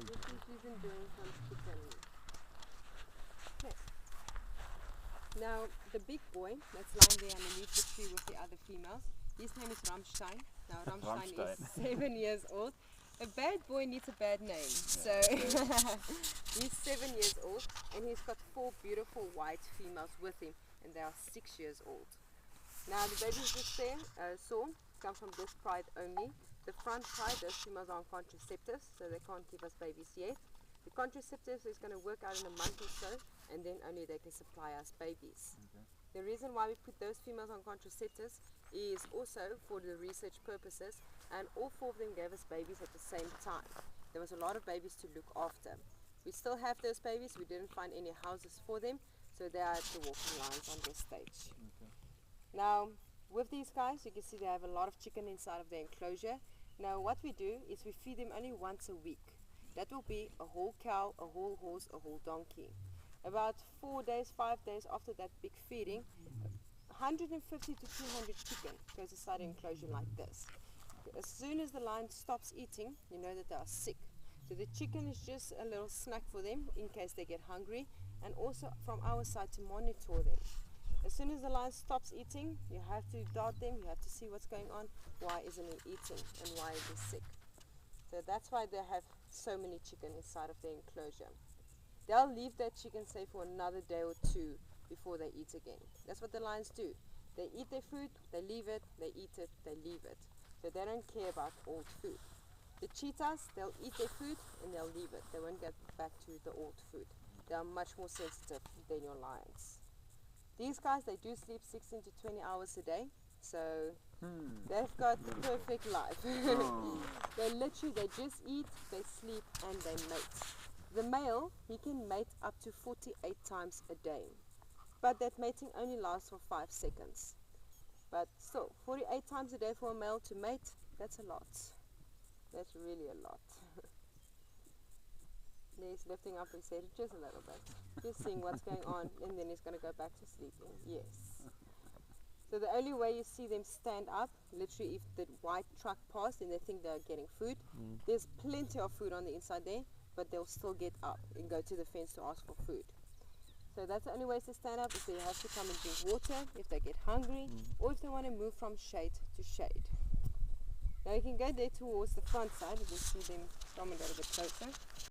This is even doing some chicken. Okay. Now the big boy that's lying there underneath the tree with the other females, his name is Ramstein. Now Ramstein is 7 years old. A bad boy needs a bad name. So he's 7 years old and he's got 4 beautiful white females with him, and they are 6 years old. Now the babies just there saw come from this pride only. The front pride, those females are on contraceptives, so they can't give us babies yet. The contraceptives is going to work out in a month or so, and then only they can supply us babies. Okay. The reason why we put those females on contraceptives is also for the research purposes, and all 4 of them gave us babies at the same time. There was a lot of babies to look after. We still have those babies. We didn't find any houses for them, so they are at the walking lines on this stage. Okay. Now with these guys, you can see they have a lot of chicken inside of their enclosure. Now what we do is we feed them only once a week. That will be a whole cow, a whole horse, a whole donkey. About 4 days, 5 days after that big feeding, 150 to 200 chicken goes inside an enclosure like this. As soon as the lion stops eating, you know that they are sick. So the chicken is just a little snack for them in case they get hungry, and also from our side to monitor them. As soon as the lion stops eating, you have to dart them, you have to see what's going on, why isn't he eating and why is he sick. So that's why they have so many chicken inside of their enclosure. They'll leave that chicken say for another day or 2 before they eat again. That's what the lions do. They eat their food, they leave it, they eat it, they leave it. So they don't care about old food. The cheetahs, they'll eat their food and they'll leave it. They won't get back to the old food. They are much more sensitive than your lions. These guys, they do sleep 16 to 20 hours a day. So they've got the perfect life. They just eat, they sleep, and they mate. The male, he can mate up to 48 times a day. But that mating only lasts for 5 seconds. But still, 48 times a day for a male to mate, that's a lot. That's really a lot. He's lifting up his head just a little bit. Just seeing what's going on, and then he's going to go back to sleeping. Yes. So the only way you see them stand up, literally if the white truck passed and they think they're getting food, there's plenty of food on the inside there, but they'll still get up and go to the fence to ask for food. So that's the only way to stand up, is they have to come and drink water if they get hungry, or if they want to move from shade to shade. Now you can go there towards the front side, you can see them come a little bit closer.